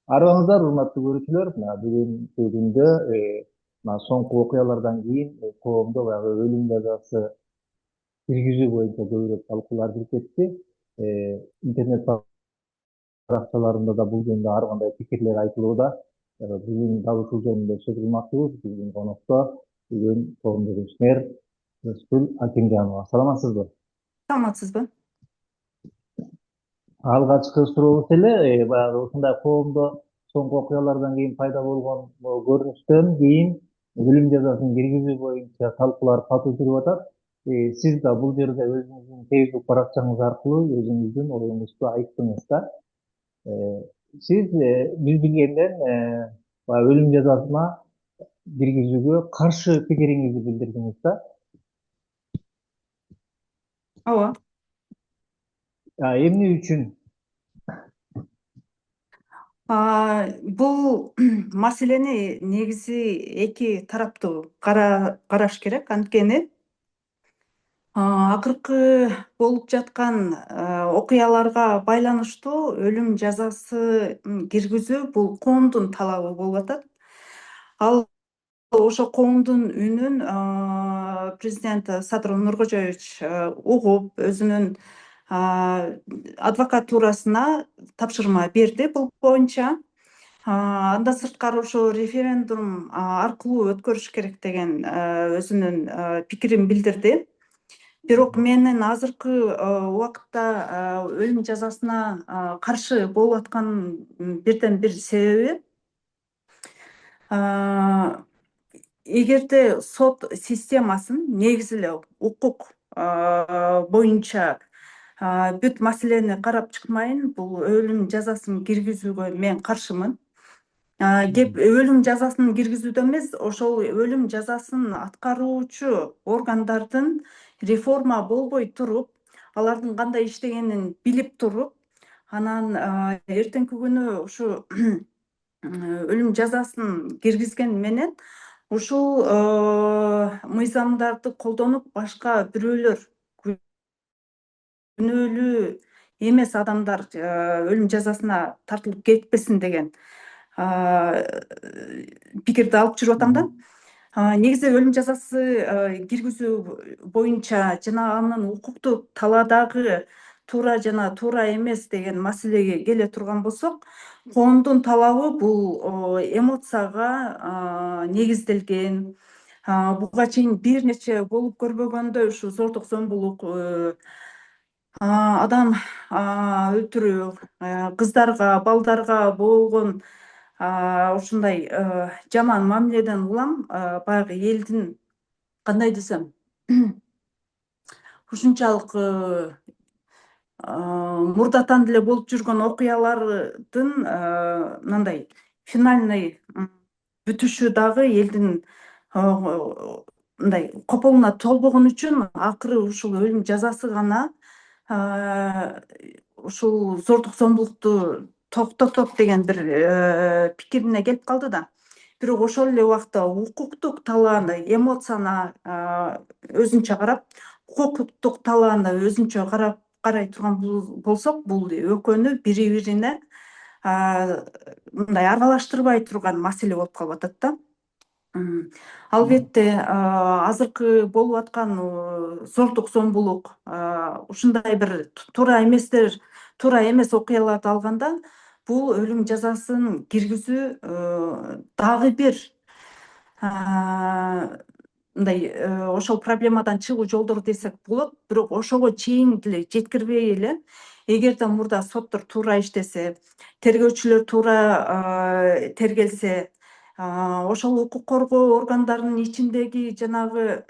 Arabamızda hurmatlı görüşülür. Bugün günde soңку okuyalardan keyin коомдо баягы өлүм жазасы киргизүү боюнча көбүрөөк талкуулар кирип кетти. Интернет баракчаларында да бул жөнүндө ар кандай пикирлер айтылууда. Бүгүн дагы ушул жөнүндө сөз кылмакчыбыз. Биздин конокто бүгүн коомдук ишмер Рыскүл Акимжанова. Саламатсызбы? Саламатсызбы? Алгачкы сурообуз эле баягы ушундай коомдо соңку окуялардан кийин пайда болгон көрүнүштөн кийин өлүм жазасын киргизүү боюнча талкуулар катуу жүрүп атат. Сиз да бул жерде өзүңүздүн Facebook баракчаңыз аркылуу өзүңүздүн оюңузду айттыңыз да. Сиз биз билгенден баягы өлүм жазасына киргизүүгө каршы пикириңизди билдирдиңиз да. Ооба. Эмне үчүн? Бул маселени негизи эки тараптуу караш керек. Анткени акыркы болуп жаткан окуяларга байланыштуу өлүм жазасы киргизүү бул коомдун талабы болуп атат. Ал ошо коомдун үнүн президент Садыр Нуркожоевич угуп, өзүнүн адвокатурасына тапшырма берди бул боюнча. Андан сырткары ошо референдум аркылуу өткөрүш керек деген өзүнүн пикирин билдирди. Бирок менин азыркы убакытта өлүм жазасына каршы болуп аткан бирден бир себеби, эгерде сот системасын негизи эле укук боюнча бүт маселени карап чыкмайын, бул өлүм жазасын киргизүүгө мен каршымын. Кеп өлүм жазасын киргизүүдө эмес, ошол өлүм жазасын аткаруучу органдардын реформа болбой туруп, алардын кандай иштегенин билип туруп, анан эртеңки күнү ушу өлүм жазасын киргизген менен ушул мыйзамдарды колдонуп башка бирөөлөр, күнөөлүү эмес адамдар өлүм жазасына тартылып кетпесин деген пикирди алып жүрүп атам да. Негизи өлүм жазасы киргизүү боюнча жана анын укуктук талаадагы туура жана туура эмес деген маселеге келе турган болсок, коомдун талабы бул эмоцияга негизделген. Буга чейин бир нече болуп көрбөгөндөй ушу зордук зомбулук, адам өлтүрүү, кыздарга, балдарга болгон ушундай жаман мамиледен улам баягы элдин кандай десем ушунчалык мурдатан деле болуп жүргөн окуялардын мындай финальный бүтүшү дагы элдин мындай кополуна толбогон үчүн акыры ушул өлүм жазасы гана ушул зордук зомбулукту токтотот деген бир пикирине келип калды да. Бирок ошол эле убакта укуктук талааны, эмоцияны өзүнчө карап, укуктук талааны өзүнчө карай турган болсок, бул экөөнү бири бирине мындай аралаштырбай турган маселе болуп калып атат да. Албетте, азыркы болуп аткан зордук зомбулук, ушундай бир туура эмес окуяларды алганда, бул өлүм жазасын киргизүү дагы бир мындай ошол проблемадан чыгуу жолдору десек болот. Бирок ошого чейин деле жеткирбей эле, эгерде мурда соттор туура иштесе, тергөөчүлөр туура тергелсе, ошол укук коргоо органдарынын ичиндеги жанагы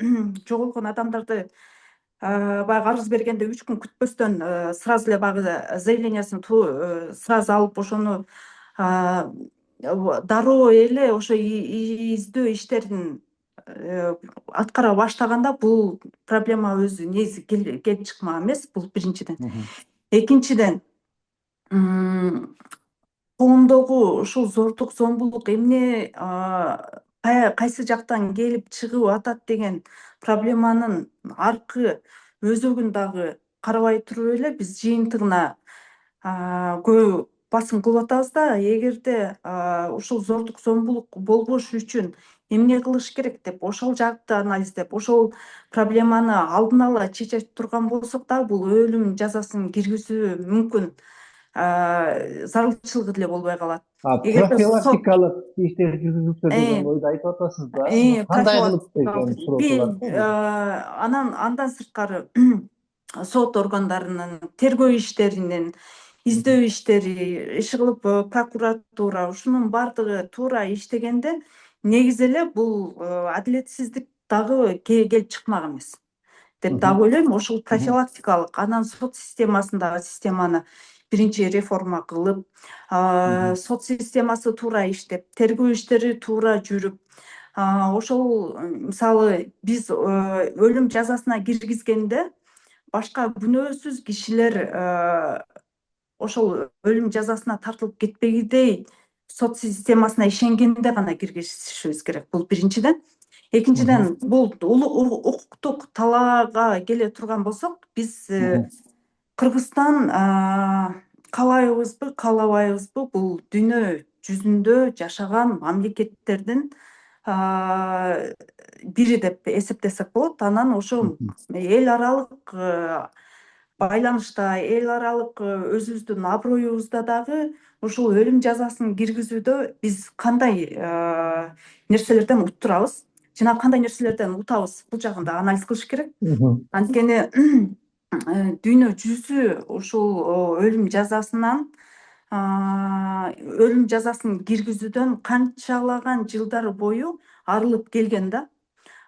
жоголгон адамдарды баягы арыз бергенде 3 күн күтпөстөн сразу эле баягы заявлениясын сразу алып, ошону дароо эле ошо издөө иштерин аткара баштаганда, бул проблема өзү негизи келип чыкмак эмес. Бул биринчиден. Экинчиден, коомдогу ушул зордук зомбулук эмне кайсы жактан келип чыгып атат деген проблеманын аркы өзөгүн дагы карабай туруп эле, биз жыйынтыгына көп басым кылып атабыз да, эгерде ушул зордук зомбулук болбош үчүн эмне кылыш керек деп, ошол жакты анализдеп, ошол проблеманы алдын ала чече турган болсок дагы бул өлүм жазасын киргизүү мүмкүн зарылчылыгы деле болбой калат. Эгерде сот Профилактикалык иштер жүргүзүлсө деген ойду айтып атасыз да. Кандай кылып экен суроо андан сырткары сот органдарынын тергөө иштеринин издөө иштери, иши кылып прокуратура ушунун баардыгы туура иштегенде негизи эле бул адилетсиздик дагы келип чыкмак эмес деп дагы ойлойм. Ошол профилактикалык анан сот системасындагы системаны биринчи реформа кылып, сот системасы туура иштеп, тергөө иштери туура жүрүп, ошол мисалы биз өлүм жазасына киргизгенде башка күнөөсүз кишилер ошол өлүм жазасына тартылып кетпегидей сот системасына ишенгенде гана киргизишибиз керек. Бул биринчиден. Экинчиден, бул укуктук талаага келе турган болсок, биз Кыргызстан каалайбызбы, каалабайбызбы, бул дүйнө жүзүндө жашаган мамлекеттердин бири деп эсептесек болот. Анан ошо эл аралык байланышта, эл аралык өзүбүздүн аброюбузда дагы ушул өлүм жазасын киргизүүдө биз кандай нерселерден уттурабыз жана кандай нерселерден утабыз, бул жагын да анализ кылыш керек. Анткени дүйнө жүзү ушул өлүм жазасын киргизүүдөн канчалаган жылдар бою арылып келген да.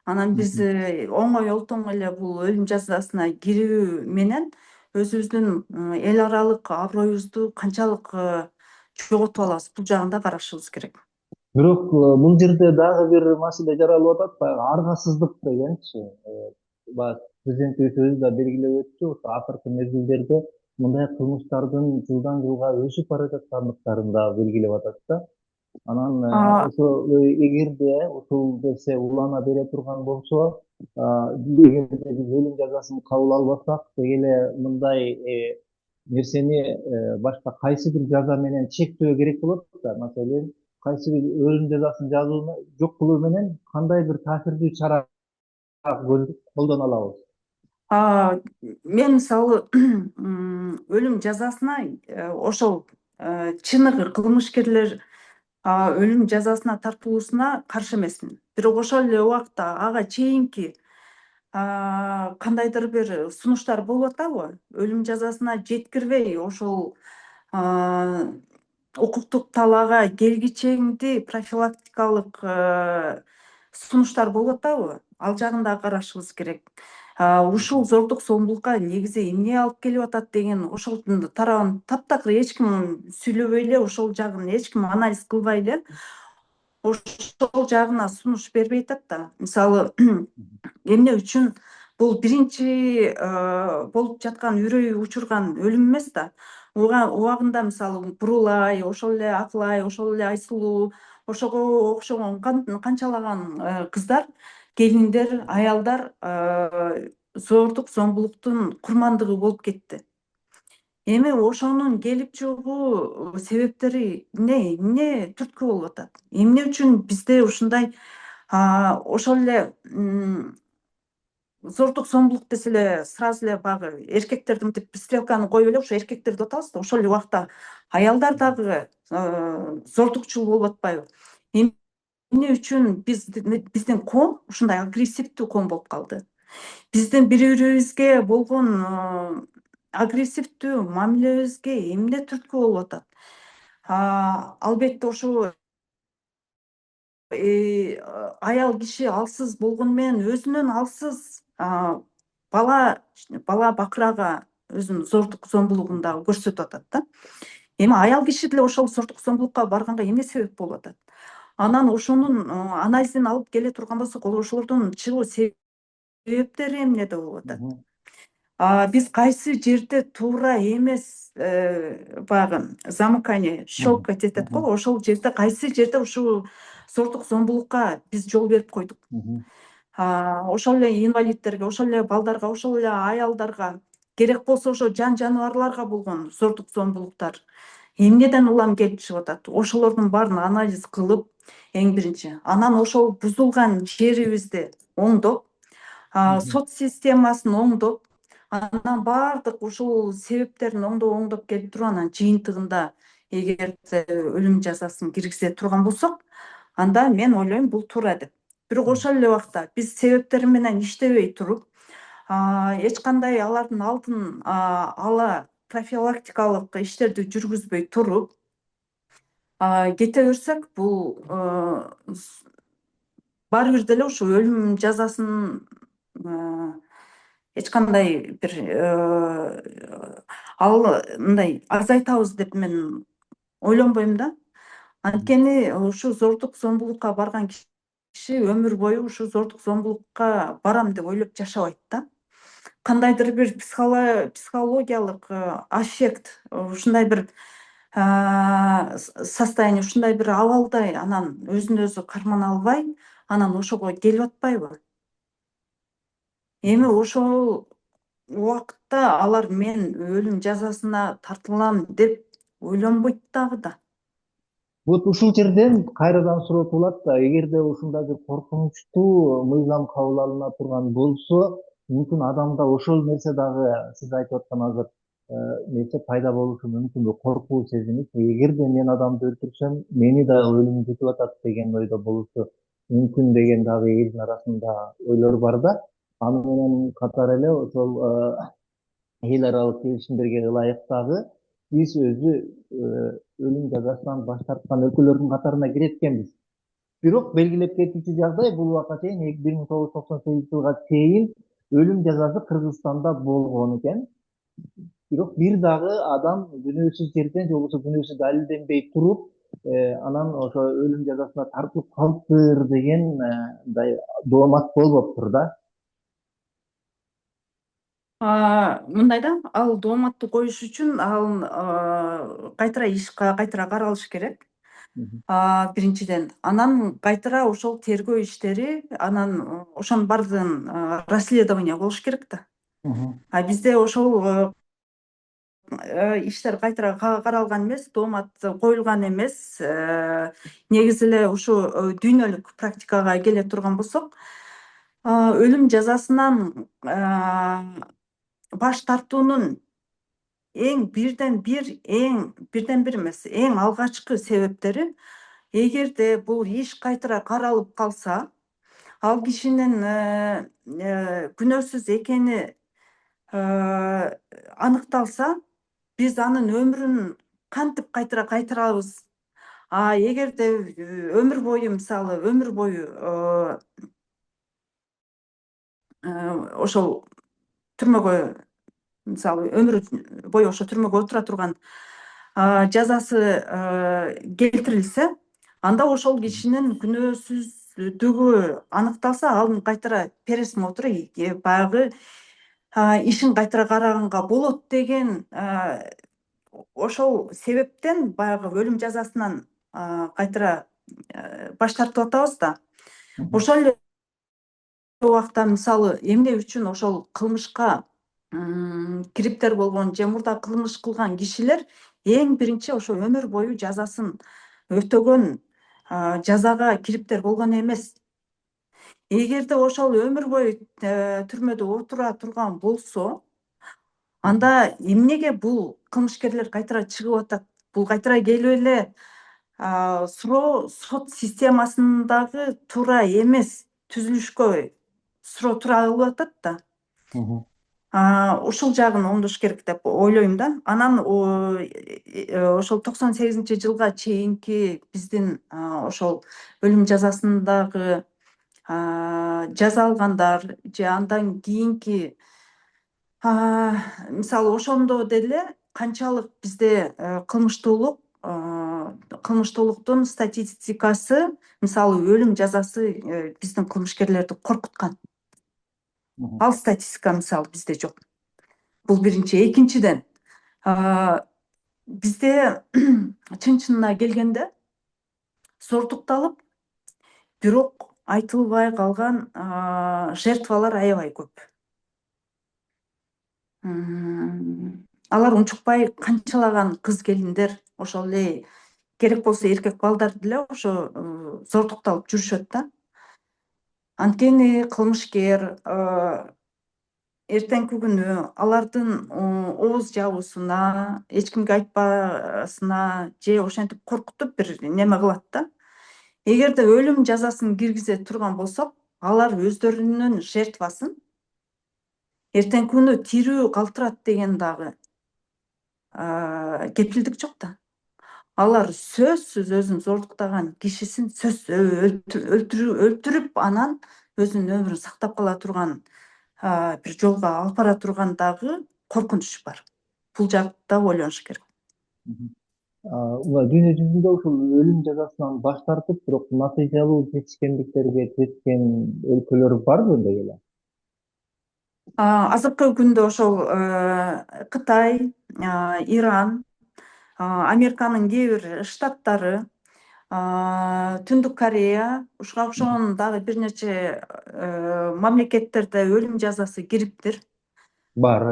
Анан биз оңой олтоң эле бул өлүм жазасына кирүү менен өзүбүздүн эл аралык аброюбузду канчалык жоготуп алабыз, бул жагын да карашыбыз керек. Бирок бул жерде дагы бир маселе жаралып атат, баягы аргасыздык дегенчи. Баягы президентибиз да белгилеп өттү, акыркы мезгилдерде мындай кылмыштардын жылдан жылга өсүп бара жаткандыктарын да белгилеп атат да. Анан ошо эгерде ушул нерсе улана бере турган болсо, эгерде биз өлүм жазасын кабыл албасак, деги эле мындай нерсени башка кайсы бир жаза менен чектөө керек болот да. Маселен, кайсы бир өлүм жазасын жок кылуу менен кандай бир таасирдүү чара колдоно алабыз? Мен мисалы өлүм жазасына ошол чыныгы кылмышкерлер өлүм жазасына тартылуусуна каршы эмесмин. Бирок ошол эле убакта ага чейинки кандайдыр бир сунуштар болуп атабы? Өлүм жазасына жеткирбей ошол укуктук талаага келгичеңди профилактикалык сунуштар болуп атабы? Ал жагын да карашыбыз керек. Ушул зордук зомбулукка негизи эмне алып келип атат деген ошол тарабын таптакыр эч ким сүйлөбөй эле, ошол жагын эч ким анализ кылбай эле ошол жагына сунуш бербей атат да. Мисалы, эмне үчүн бул биринчи болуп жаткан үрөй учурган өлүм эмес да. Убагында мисалы Бурулай, ошол эле Акылай, ошол эле Айсулуу, ошого окшогон канчалаган кыздар, келиндер, аялдар зордук зомбулуктун курмандыгы болуп кетти. Эми ошонун келип чыгуу себептери эмне түрткү болуп атат? Эмне үчүн бизде ушундай ошол эле зордук зомбулук десе эле сразу эле баягы эркектерди мынтип стрелканы коюп эле ошо эркектерди атабыз да, ошол эле убакта аялдар дагы зордукчул болуп атпайбы? Эмне үчүн биздин коом ушундай агрессивдүү коом болуп калды? Биздин бири бирибизге болгон агрессивдүү мамилебизге эмне түрткү болуп атат? Албетте ошо аял киши алсыз болгону менен өзүнөн алсыз бала бакырага өзүнүн зордук зомбулугун дагы көрсөтүп атат да. Эми аял киши деле ошол зордук зомбулукка барганга эмне себеп болуп атат? Анан ошонун анализин алып келе турган болсок, ошолордун чыгуу себептери эмнеде болуп атат? Биз кайсы жерде туура эмес баягы замыкание, щелкать этет го, ошол жерде кайсы жерде ушул зордук зомбулукка биз жол берип койдук. Ошол эле инвалидтерге, ошол эле балдарга, ошол эле аялдарга, керек болсо ошо жан жаныбарларга болгон зордук зомбулуктар эмнеден улам келип чыгып атат. Ошолордун баарын анализ кылып, эң биринчи, анан ошол бузулган жерибизди оңдоп, сот системасын оңдоп, анан баардык ушул себептерин оңдоп келип туруп, анан жыйынтыгында эгерде өлүм жазасын киргизе турган болсок, анда мен ойлойм бул туура деп. Бирок ошол эле убакта биз себептер менен иштебей туруп, эч кандай алардын алдын ала профилактикалык иштерди жүргүзбөй туруп кете берсек, бул баары бир деле ушу өлүм жазасын эч кандай бир мындай азайтабыз деп мен ойлонбойм да. Анткени ушу зордук зомбулукка барган киши өмүр бою ушу зордук зомбулукка барам деп ойлоп жашабайт да. Кандайдыр бир психологиялык аффект, ушундай бир состояние, ушундай бир абалдай анан өзүн өзү кармана албай, анан ошого келип атпайбы? Эми ошол убакытта алар мен өлүм жазасына тартылам деп ойлонбойт дагы да. Вот ушул жерден кайрадан суроо туулат да, эгерде ушундай бир коркунучтуу мыйзам кабыл алына турган болсо, мүмкүн адамда ошол нерсе дагы сиз айтып аткан азыр нерсе пайда болушу мүмкүнбү? Коркуу сезими. Эгерде мен адамды өлтүрсөм, мени дагы өлүм күтүп атат деген ойдо болушу мүмкүн деген дагы элдин арасында ойлор бар да. Аны менен катар эле ошол эл аралык келишимдерге ылайык дагы биз өзү өлүм жазасынан баш тарткан өлкөлөрдүн катарына кирет экенбиз. Бирок белгилеп кетүүчү жагдай, бул убакка чейин 1998 жылга чейин өлүм жазасы Кыргызстанда болгон экен. Бирок бир дагы адам күнөөсүз жерден же болбосо күнөөсү далилденбей туруп, анан ошо өлүм жазасына тартылып калыптыр деген мындай доомат болбоптур да. Мындай да, ал дооматты коюш үчүн ал кайтара кайтара каралыш керек. Биринчиден, анан кайтара ошол тергөө иштери, анан ошонун баардыгын расследование болуш керек да. Бизде ошол иштер кайтара каралган эмес, доомат коюлган эмес. Негизи эле ушу дүйнөлүк практикага келе турган болсок, өлүм жазасынан баш тартуунун бирден бир эмес, эң алгачкы себептери, эгерде бул иш кайтара каралып калса, ал кишинин күнөөсүз экени аныкталса, биз анын өмүрүн кантип кайтара кайтарабыз? Эгерде өмүр бою, мисалы, өмүр бою ошол түрмөгө, мисалы, өмүр бою ошо түрмөгө отура турган жазасы келтирилсе, анда ошол кишинин күнөөсүздүгү аныкталса, анын кайтара пересмотру, баягы ишин кайтара караганга болот деген ошол себептен баягы өлүм жазасынан кайтара баш тартып атабыз да. Ошол эле убакта, мисалы, эмне үчүн ошол кылмышка кириптер болгон же мурда кылмыш кылган кишилер эң биринчи ошо өмүр бою жазасын өтөгөн жазага кириптер болгон эмес. Эгерде ошол өмүр бою түрмөдө отура турган болсо, анда эмнеге бул кылмышкерлер кайтара чыгып атат? Бул кайтара келип эле суроо сот системасындагы туура эмес түзүлүшкө суроо тура кылып атат да. Ушул жагын оңдош керек деп ойлойм да. Анан ошол 98 жылга чейинки биздин ошол өлүм жазасындагы жаза алгандар же андан кийинки, мисалы, ошондо деле канчалык бизде кылмыштуулуктун статистикасы, мисалы, өлүм жазасы биздин кылмышкерлерди коркуткан. Ал статистика, мисалы, бизде жок. Бул биринчи. Экинчиден, бизде чын-чынына келгенде зордукталып, бирок айтылбай калган жертвалар аябай көп. алар унчукпай канчалаган кыз келиндер ошол эле керек болсо эркек балдар деле ошо зордукталып жүрүшөт да. Анткени кылмышкер эртеңки күнү алардын ооз жабуусуна, эч кимге айтпасына же ошентип коркутуп бир неме кылат да. Эгерде өлүм жазасын киргизе турган болсок, алар өздөрүнүн жертвасын эртеңки күнү тирүү калтырат деген дагы кепилдик жок да. Алар сөзсүз өзүн зордуктаган кишисин өлтүрүп анан өзүнүн өмүрүн сактап кала турган бир жолго алып бара турган дагы коркунуч бар. Бул жакта ойлонуш керек. Дүйнө жүзүндө ушул өлүм жазасынан баш тартып, бирок натыйжалуу жетишкендиктерге жеткен өлкөлөр барбы дегеле? Азыркы күндө ошол Кытай, Иран, Американын кээ бир штаттары, Түндүк Корея, ушуга окшогон дагы бир нече мамлекеттерде өлүм жазасы кириптир. Бар.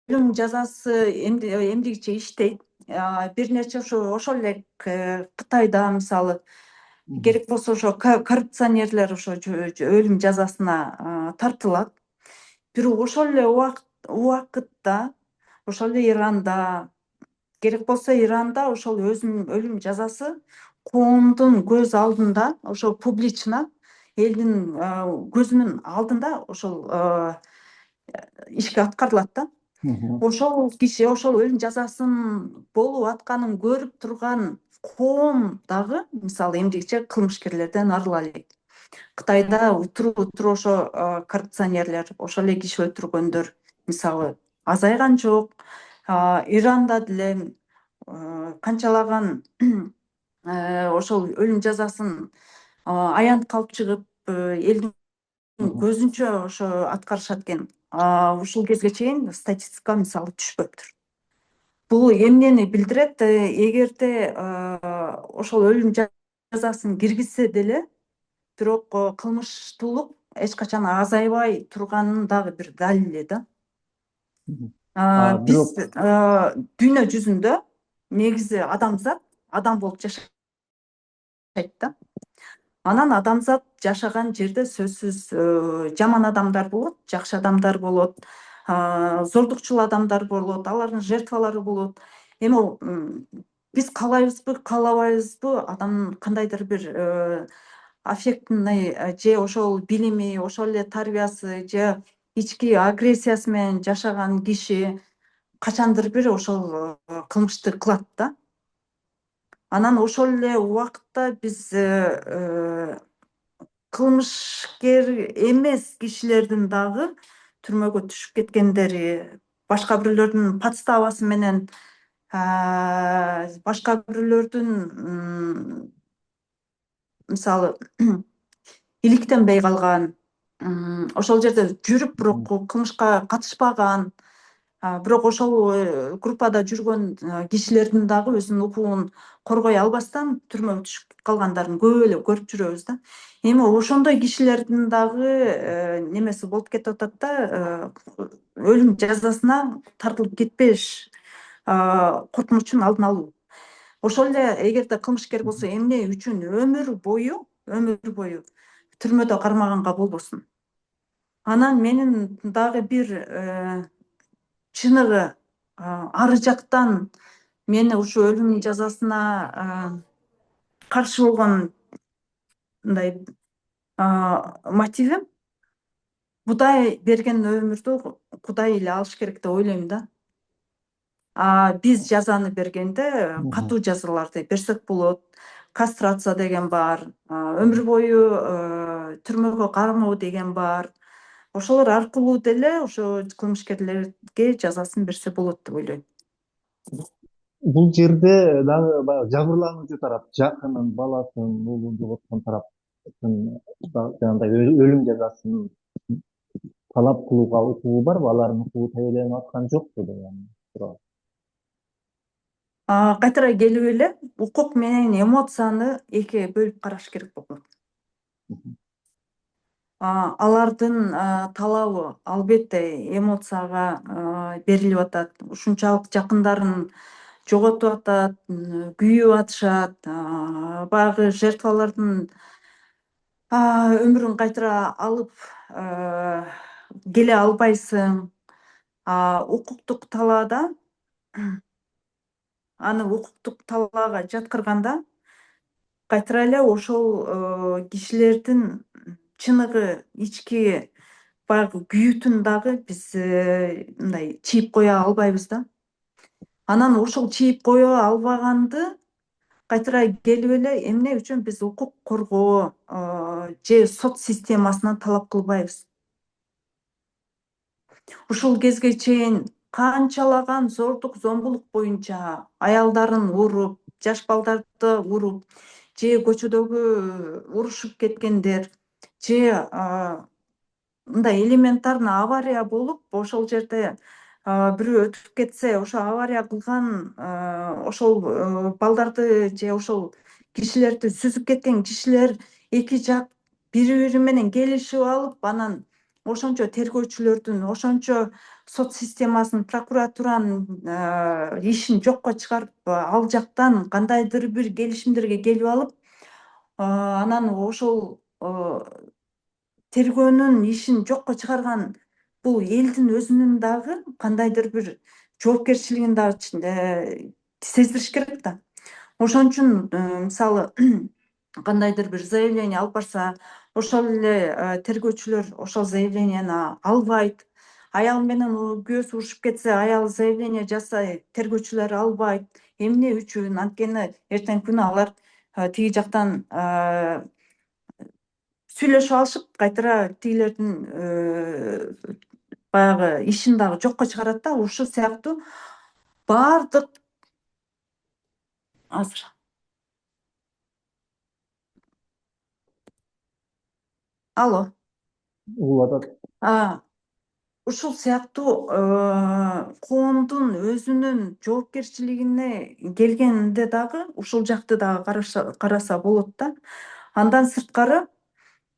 Өлүм жазасы эмдигиче иштейт. Бир нече ошол эле Кытайда мисалы керек болсо ошо коррупционерлер ошо өлүм жазасына тартылат. Бирок ошол эле убакытта ошол эле Иранда керек болсо Иранда ошол өлүм жазасы коомдун көз алдында ошол публично элдин көзүнүн алдында ошол ишке аткарылат да. Ошол киши ошол өлүм жазасын болуп атканын көрүп турган коом дагы мисалы эмдигиче кылмышкерлерден арыла элек. Кытайда утуру ошо коррупционерлер, ошол эле киши өлтүргөндөр мисалы азайган жок. Иранда деле канчалаган ошол өлүм жазасын аянтка алып чыгып элдин көзүнчө ошо аткарышат экен. Ушул кезге чейин статистика мисалы түшпөптүр. Бул эмнени билдирет? Эгерде ошол өлүм жазасын киргизсе деле, бирок кылмыштуулук эч качан азайбай турганын дагы бир далили да. Биз дүйнө жүзүндө негизи адамзат адам болуп жашайт да. Анан адамзат жашаган жерде сөзсүз жаман адамдар болот, жакшы адамдар болот, зордукчул адамдар болот, алардын жертвалары болот. Эми биз каалайбызбы, каалабайбызбы адамдын кандайдыр бир аффектный же ошол билими, ошол эле тарбиясы же ички агрессиясы менен жашаган киши качандыр бир ошол кылмышты кылат да. Анан ошол эле убакытта биз кылмышкер эмес кишилердин дагы түрмөгө түшүп кеткендери, башка бирөөлөрдүн подставасы менен башка бирөөлөрдүн мисалы иликтенбей калган, ошол жерде жүрүп бирок кылмышка катышпаган, бирок ошол группада жүргөн кишилердин дагы өзүнүн укугун коргой албастан түрмөгө түшүп калгандарын көп эле көрүп жүрөбүз да. Эми ошондой кишилердин дагы немеси болуп кетип атат да, өлүм жазасына тартылып кетпеш коркунучун алдын алуу. Ошол эле эгерде кылмышкер болсо эмне үчүн өмүр бою түрмөдө кармаганга болбосун. Анан менин дагы бир чыныгы ары жактан мени ушу өлүм жазасына каршы болгон мындай мотивим Кудай берген өмүрдү Кудай эле алыш керек деп ойлойм да. Биз жазаны бергенде катуу жазаларды берсек болот. Кастрация деген бар, өмүр бою түрмөгө кармоо деген бар. Ошолор аркылуу деле ошо кылмышкерлерге жазасын берсе болот деп ойлойм. Бул жерде дагы баягы жабырлануучу тарап, жакынын, баласын, уулун жоготкон тараптын жанагындай өлүм жазасын талап кылууга укугу барбы? Алардын укугу табеленип аткан жокпу деген суроо. Кайтара келип эле укук менен эмоцияны экиге бөлүп караш керек болот. алардын талабы албетте эмоцияга берилип атат. Ушунчалык жакындарын жоготуп атат, күйүп атышат, баягы жертвалардын өмүрүн кайтара алып келе албайсың. Укуктук талаада аны укуктук талаага жаткырганда кайтара эле ошол кишилердин чыныгы ички баягы күйүүтүн дагы биз мындай чийип кое албайбыз да. Анан ошол чийип кое албаганды кайтара келип эле эмне үчүн биз укук коргоо же сот системасынан талап кылбайбыз? Ушул кезге чейин канчалаган зордук зомбулук боюнча аялдарын уруп, жаш балдарды уруп, же көчөдөгү урушуп кеткендер, же мындай элементарный авария болуп, ошол жерде бирөө өтүп кетсе, ошо авария кылган ошол балдарды же ошол кишилерди сүзүп кеткен кишилер эки жак бири бири менен келишип алып, анан ошончо тергөөчүлөрдүн, ошончо сот системасынын, прокуратуранын ишин жокко чыгарып, ал жактан кандайдыр бир келишимдерге келип алып, анан ошол тергөөнүн ишин жокко чыгарган бул элдин өзүнүн дагы кандайдыр бир жоопкерчилигин дагы сездириш керек да. Ошон үчүн мисалы кандайдыр бир заявление алып барса, ошол эле тергөөчүлөр ошол заявленияны албайт. Аял менен күйөөсү урушуп кетсе, аял заявление жазса, тергөөчүлөр албайт. Эмне үчүн? Анткени эртеңки күнү алар тиги жактан сүйлөшүп алышып, кайтара тигилердин баягы ишин дагы жокко чыгарат да. Ушул сыяктуу баардык азыр алло. Угуп атат. Ушул сыяктуу коомдун өзүнүн жоопкерчилигине келгенде дагы ушул жакты дагы караса болот да. Андан сырткары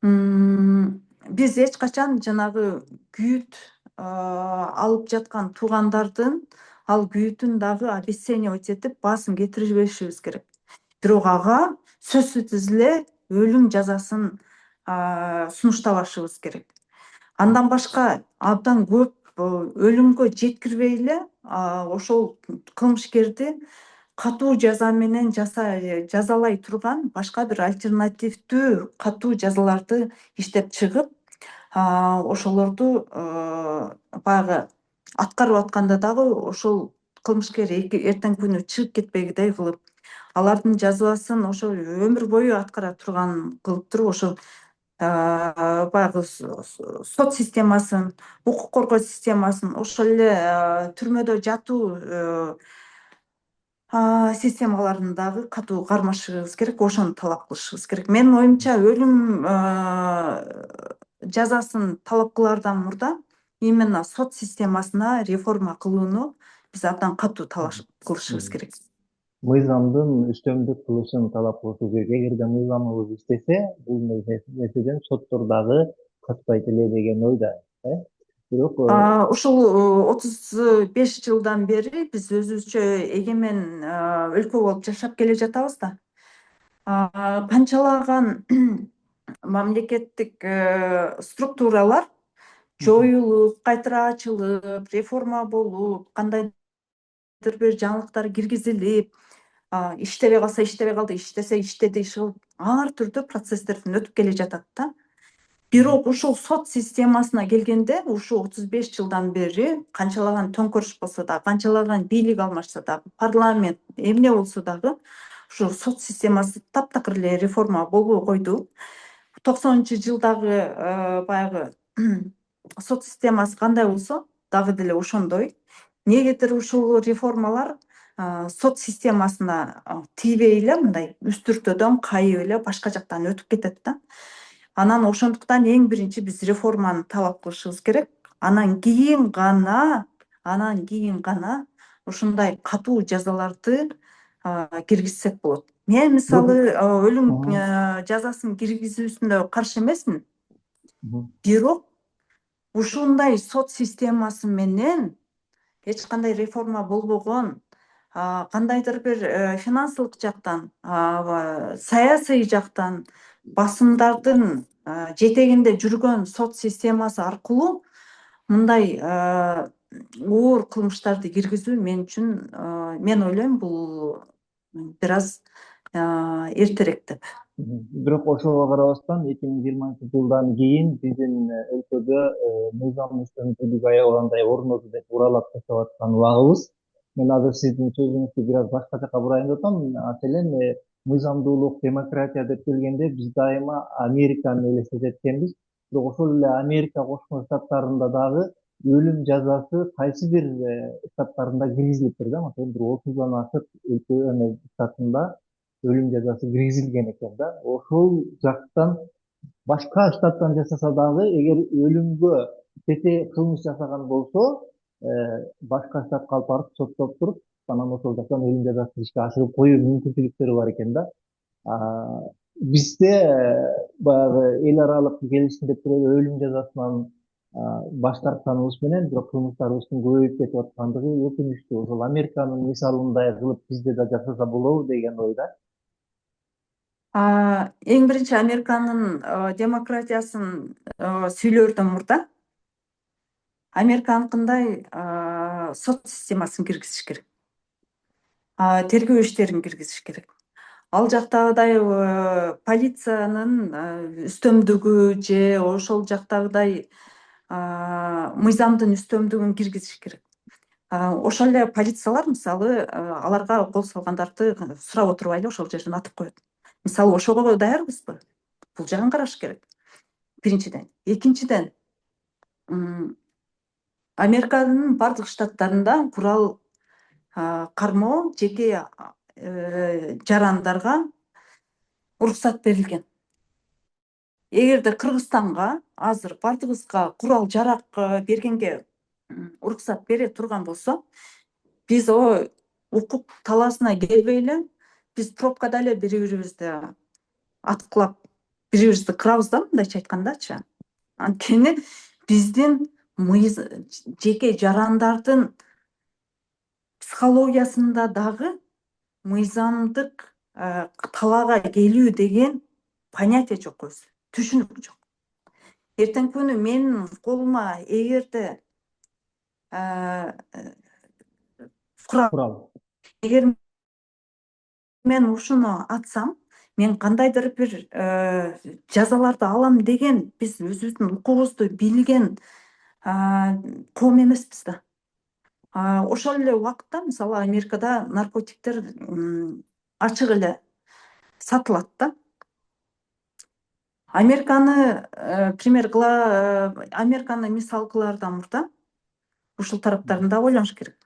биз эч качан жанагы күйүт алып жаткан туугандардын ал күйүтүн дагы обесценивать этип баасын кетирбешибиз керек. Бирок ага сөзсүз эле өлүм жазасын сунуштабашыбыз керек. Андан башка абдан көп өлүмгө жеткирбей эле ошол кылмышкерди катуу жаза менен жазалай турган башка бир альтернативдүү катуу жазаларды иштеп чыгып, ошолорду баягы аткарып атканда дагы ошол кылмышкер эртеңки күнү чыгып кетпегидей кылып, алардын жазасын ошо өмүр бою аткара турган кылып туруп, ошо баягы сот системасын, укук коргоо системасын, ошол эле түрмөдө жатуу системаларын дагы катуу кармашыбыз керек, ошону талап кылышыбыз керек. Менин оюмча, өлүм жазасын талап кылаардан мурда именно сот системасына реформа кылууну биз абдан катуу талап кылышыбыз керек. Мыйзамдын үстөмдүк кылышын талап кылышыбыз керек. Эгерде мыйзамыбыз иштесе, бул нерседен соттор дагы качпайт эле деген ойда. Бирок Ушул 35 жылдан бери биз өзүбүзчө эгемен өлкө болуп жашап келе жатабыз да. Канчалаган мамлекеттик структуралар жоюлуп, кайтара ачылып, реформа болуп, кандайдыр бир жаңылыктар киргизилип, иштебей калса иштебей калды, иштесе иштеди, иши ар түрдүү процесстерден өтүп келе жатат да. Бирок ушул сот системасына келгенде, ушу 35 жылдан бери канчалаган төңкөрүш болсо да, канчалаган бийлик алмашса да, парламент эмне болсо дагы, ушу сот системасы таптакыр эле реформа болбой койду. 90-жылдагы баягы сот системасы кандай болсо, дагы деле ошондой. Негедир ушул реформалар сот системасына тийбей эле, мындай үстүртөдөн кайып эле башка жактан өтүп кетет да. Анан ошондуктан эң биринчи биз реформаны талап кылышыбыз керек. Анан кийин гана ушундай катуу жазаларды киргизсек болот. Мен мисалы өлүм жазасын киргизүүсүнө каршы эмесмин. Бирок ушундай сот системасы менен эч кандай реформа болбогон, кандайдыр бир финансылык жактан, саясий жактан басымдардын жетегинде жүргөн сот системасы аркылуу мындай оор кылмыштарды киргизүү мен үчүн, мен ойлойм бул бир аз эртерээк деп. Бирок ошого карабастан 2020-жылдан кийин биздин өлкөдө мыйзам үстөмдүүлүгү аябагандай орноду деп уралап ташап аткан убагыбыз. Мен азыр сиздин сөзүңүздү бир аз башка жака бурайын деп атам. Маселен, мыйзамдуулук, демократия деп келгенде биз дайыма Американы элестетет экенбиз. Бирок ошол эле Америка Кошмо Штаттарында дагы өлүм жазасы кайсы бир штаттарында киргизилиптир да. Маселен, бир 30 ашык өлкө штатында өлүм жазасы киргизилген экен да. Ошол жактан башка штаттан жасаса дагы эгер өлүмгө тете кылмыш жасаган болсо, башка штатка алып барып соттоп туруп, анан ошол жактан өлүм жазасын ишке ашырып коюу мүмкүнчүлүктөрү бар экен да. Бизде баягы эл аралык келишим деп туруп өлүм жазасынан баш тартканыбыз менен бирок кылмыштарыбыздын көбөйүп кетип аткандыгы өкүнүчтүү. Ошол Американын мисалындай кылып бизде да жасаса болобу деген ойда. Эң биринчи Американын демократиясын сүйлөөрдөн мурда Американыкындай сот системасын киргизиш керек. Тергөө иштерин киргизиш керек. Ал жактагыдай полициянын үстөмдүгү же ошол жактагыдай мыйзамдын үстөмдүгүн киргизиш керек. Ошол эле полициялар мисалы аларга кол салгандарды сурап отурбайлы ошол жерден атып коет. Мисалы ошого даярбызбы? Бул жагын караш керек. Биринчиден. Экинчиден, Американын бардык штаттарында курал кармоо жеке жарандарга уруксат берилген. Эгерде Кыргызстанга азыр бардыгыбызга курал жарак бергенге уруксат бере турган болсо, биз укук талаасына келбей эле биз пробкада эле бири-бирибизди аткылап, бири-бирибизди кырабыз да, мындайча айткандачы. Анткени биздин жеке жарандардын психологиясында дагы мыйзамдык талаага келүү деген понятие жок өзү, түшүнүк жок. Эртеңки күнү менин колума эгерде курал, эгер мен ушуну атсам, мен кандайдыр бир жазаларды алам деген биз өзүбүздүн укугубузду билген коом эмеспиз да. Ошол эле убакытта мисалы Америкада наркотиктер ачык эле сатылат да. Американы Американы мисал кылаардан мурда ушул тараптарын да ойлош керек.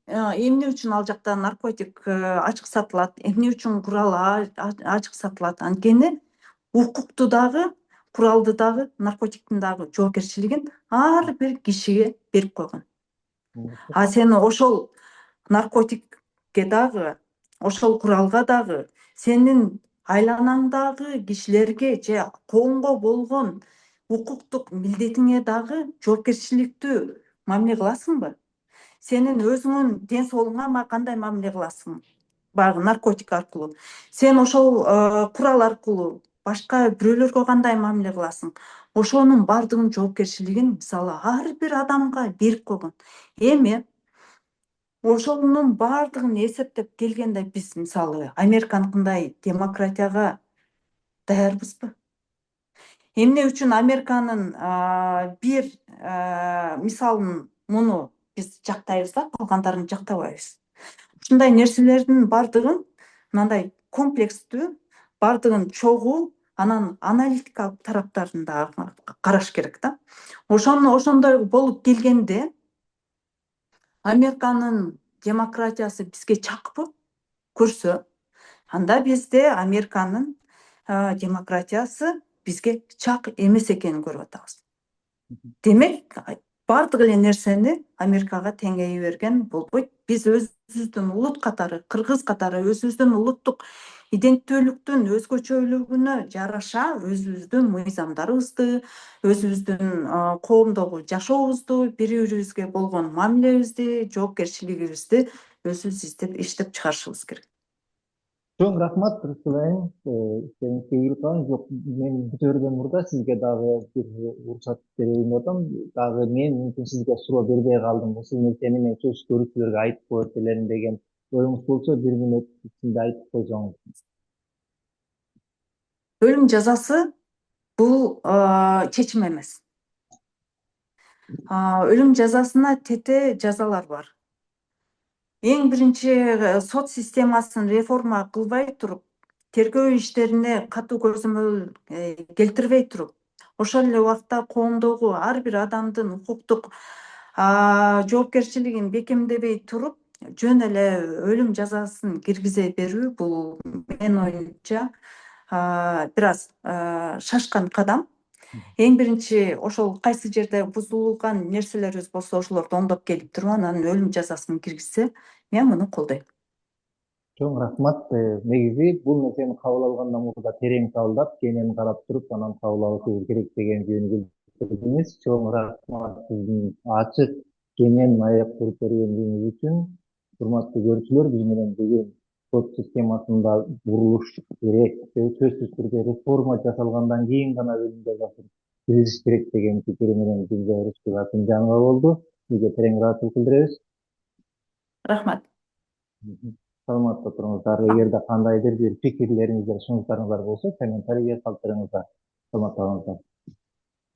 Эмне үчүн ал жакта наркотик ачык сатылат, эмне үчүн курал ачык сатылат? Анткени укукту дагы, куралды дагы, наркотиктин дагы жоопкерчилигин ар бир кишиге берип койгон. Сен ошол наркотикке дагы, ошол куралга дагы, сенин айланаңдагы кишилерге же коомго болгон укуктук милдетиңе дагы жоопкерчиликтүү мамиле кыласыңбы? Сенин өзүңүн ден соолугуңа кандай мамиле кыласың? Баягы наркотик аркылуу. Сен ошол курал аркылуу башка бирөөлөргө кандай мамиле кыласың? Ошонун бардыгынын жоопкерчилигин мисалы ар бир адамга берип койгон. Эми ошонун бардыгын эсептеп келгенде биз мисалы Американыкындай демократияга даярбызбы? Эмне үчүн Американын бир мисалын муну биз жактайбыз да, калгандарын жактабайбыз. Ушундай нерселердин бардыгын мындай комплекстүү, бардыгын чогуу, анан аналитикалык тараптарын да караш керек да. Ошондой болуп келгенде Американын демократиясы бизге чакпы көрсө, анда бизде Американын демократиясы бизге чак эмес экенин көрүп атабыз. Демек, бардык эле нерсени Америкага теңей берген болбойт. Биз өзүбүздүн улут катары, кыргыз катары өзүбүздүн улуттук иденттүүлүктүн өзгөчөлүгүнө жараша өзүбүздүн мыйзамдарыбызды, өзүбүздүн коомдогу жашообузду, бири бирибизге болгон мамилебизди, жоопкерчилигибизди өзүбүз иштеп чыгарышыбыз керек. Çok rahmat Ruslan. Senin keyif kan yok. Men bitirdem burada sizge dağı bir ruhsat vereyim otam. Dağı men mümkün sizge sura berbey kaldım. Bu sizin seni men söz görüşlerge aytıp koyatelerin degen oyunuz bolsa bir minut içinde aytıp koyacağım. Ölüm жазасы бул чечим эмес. Ölüm жазасына тете жазалар бар. Эң биринчи сот системасын реформа кылбай туруп, тергөө иштерине катуу көзөмөл келтирбей туруп, ошол эле убакта коомдогу ар бир адамдын укуктук жоопкерчилигин бекемдебей туруп, жөн эле өлүм жазасын киргизе берүү бул менин оюмча бир аз шашкан кадам. Эң биринчи ошол кайсы жерде бузулган нерселерибиз болсо ошолорду оңдоп келип туруп анан өлүм жазасын киргизсе, мен муну колдойм. Çok rahmat. Negizi bu meseleni kabul algandan burada tereň kaldap, kenen karap turup, anam kabul alışыбыз керек деген жөнүндө bildirdiniz. Çok rahmat sizin açık, kenen ayak turup bergenliğiniz için. Hurmatly görüşler, biz menen bugün sot sistemasında buruluş gerek, sözsüz türde reforma jasalgandan keyin gana ölüm жазасын kirgiziş gerek деген pikiri menen bizde Rüştү Акынжанова болду. Sizge tereň ыраазычылык билдиребиz. Рахмат. Саламатта туруңуздар. Эгерде кандайдыр бир пикирлериңиздер, сунуштарыңыздар болсо, комментарийге калтырыңыздар. Саламатта болуңуздар.